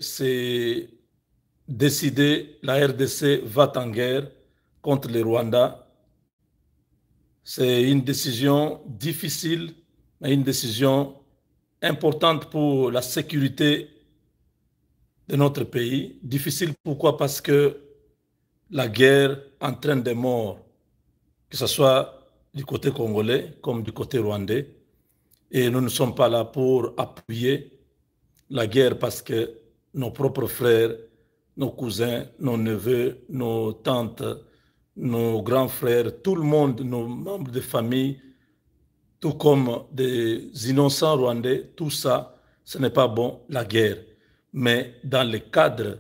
c'est décidé, la RDC va en guerre contre le Rwanda. C'est une décision difficile, mais une décision importante pour la sécurité de notre pays. Difficile pourquoi? Parce que la guerre entraîne des morts, que ce soit du côté congolais comme du côté rwandais. Et nous ne sommes pas là pour appuyer la guerre parce que nos propres frères, nos cousins, nos neveux, nos tantes, nos grands frères, tout le monde, nos membres de famille, tout comme des innocents rwandais, tout ça, ce n'est pas bon, la guerre. Mais dans le cadre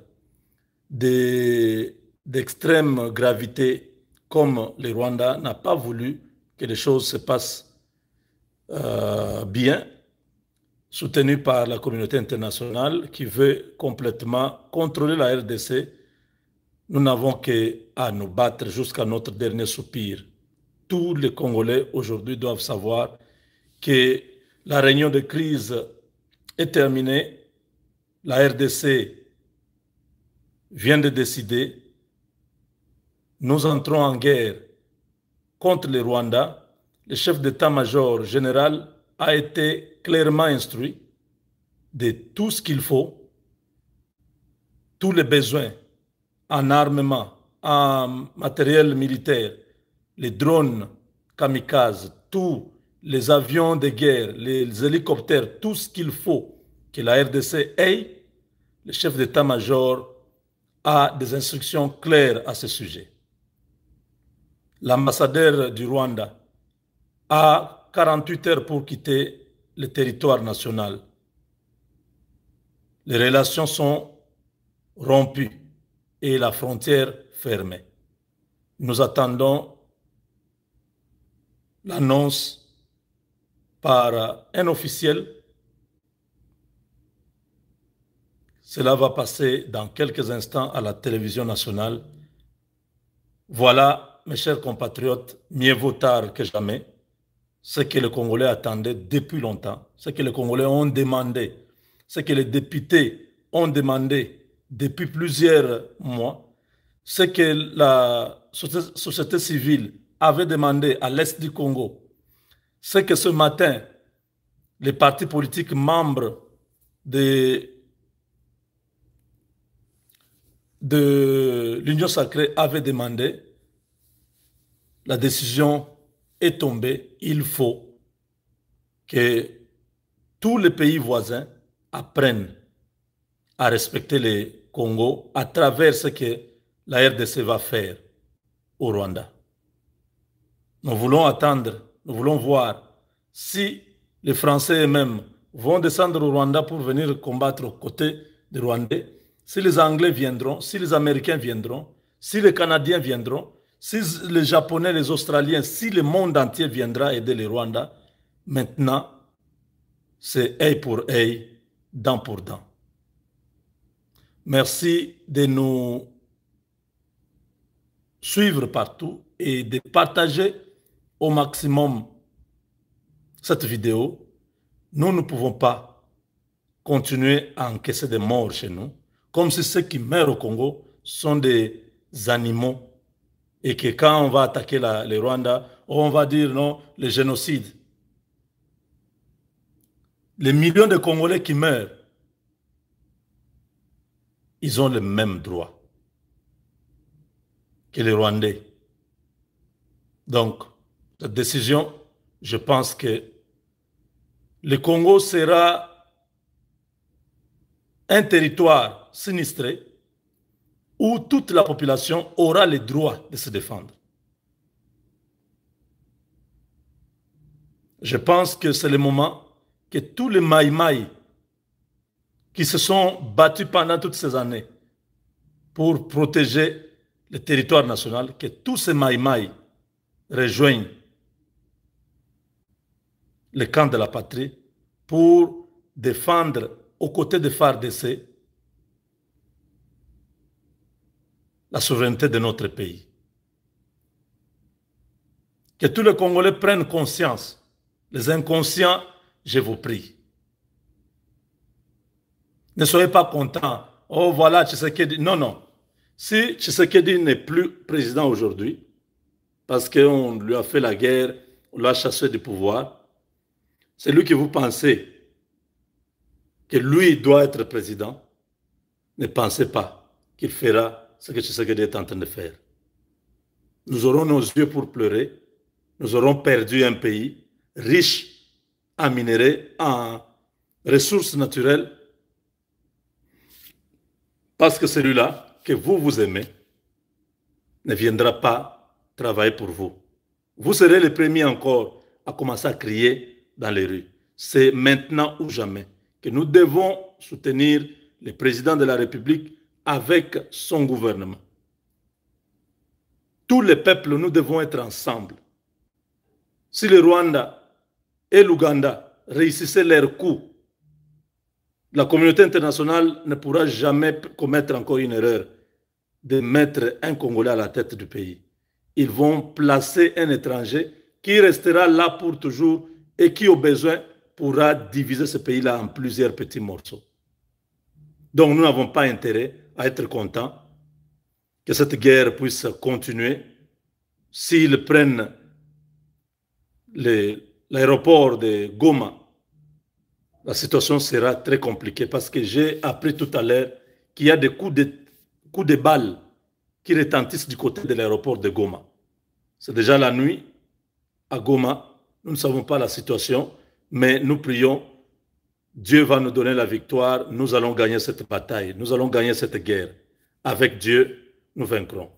d'extrême gravité, comme le Rwanda n'a pas voulu que les choses se passent bien, soutenu par la communauté internationale qui veut complètement contrôler la RDC, nous n'avons qu'à nous battre jusqu'à notre dernier soupir. Tous les Congolais aujourd'hui doivent savoir que la réunion de crise est terminée. La RDC vient de décider. Nous entrons en guerre contre le Rwanda. Le chef d'état-major général a été clairement instruit de tout ce qu'il faut, tous les besoins en armement, en matériel militaire, les drones kamikazes, tous les avions de guerre, les hélicoptères, tout ce qu'il faut que la RDC ait, le chef d'état-major a des instructions claires à ce sujet. L'ambassadeur du Rwanda a 48 heures pour quitter le territoire national. Les relations sont rompues et la frontière fermée. Nous attendons l'annonce par un officiel. Cela va passer dans quelques instants à la télévision nationale. Voilà, mes chers compatriotes, mieux vaut tard que jamais, ce que les Congolais attendaient depuis longtemps, ce que les Congolais ont demandé, ce que les députés ont demandé depuis plusieurs mois, ce que la société civile avait demandé à l'Est du Congo, ce que ce matin, les partis politiques membres de l'Union sacrée avaient demandé, la décision est tombée. Il faut que tous les pays voisins apprennent à respecter les Congo à travers ce que la RDC va faire au Rwanda. Nous voulons attendre, nous voulons voir si les Français eux-mêmes vont descendre au Rwanda pour venir combattre aux côtés des Rwandais, si les Anglais viendront, si les Américains viendront, si les Canadiens viendront, si les Japonais, les Australiens, si le monde entier viendra aider les Rwandais. Maintenant, c'est œil pour œil, dent pour dent. Merci de nous suivre partout et de partager au maximum cette vidéo. Nous ne pouvons pas continuer à encaisser des morts chez nous, comme si ceux qui meurent au Congo sont des animaux et que quand on va attaquer les Rwandais, on va dire non, le génocide. Les millions de Congolais qui meurent, ils ont les mêmes droits que les Rwandais. Donc, cette décision, je pense que le Congo sera un territoire sinistré où toute la population aura le droit de se défendre. Je pense que c'est le moment que tous les Maïmaï qui se sont battus pendant toutes ces années pour protéger le territoire national, que tous ces Maïmaï rejoignent le camp de la patrie pour défendre aux côtés des FARDC la souveraineté de notre pays. Que tous les Congolais prennent conscience. Les inconscients, je vous prie. Ne soyez pas contents. Oh, voilà, Tshisekedi. Non, non. Si Tshisekedi n'est plus président aujourd'hui, parce qu'on lui a fait la guerre, on l'a chassé du pouvoir, c'est lui que vous pensez que lui doit être président, ne pensez pas qu'il fera ce que Tshisekedi est en train de faire. Nous aurons nos yeux pour pleurer, nous aurons perdu un pays riche en minerais, en ressources naturelles, parce que celui-là que vous aimez ne viendra pas travailler pour vous. Vous serez les premiers encore à commencer à crier dans les rues. C'est maintenant ou jamais que nous devons soutenir le président de la République avec son gouvernement. Tous les peuples, nous devons être ensemble. Si le Rwanda et l'Ouganda réussissaient leur coup, la communauté internationale ne pourra jamais commettre encore une erreur de mettre un Congolais à la tête du pays. Ils vont placer un étranger qui restera là pour toujours et qui, au besoin, pourra diviser ce pays-là en plusieurs petits morceaux. Donc, nous n'avons pas intérêt à être contents que cette guerre puisse continuer. S'ils prennent l'aéroport de Goma, la situation sera très compliquée parce que j'ai appris tout à l'heure qu'il y a des coups de balles qui retentissent du côté de l'aéroport de Goma. C'est déjà la nuit à Goma. Nous ne savons pas la situation, mais nous prions. Dieu va nous donner la victoire. Nous allons gagner cette bataille. Nous allons gagner cette guerre. Avec Dieu, nous vaincrons.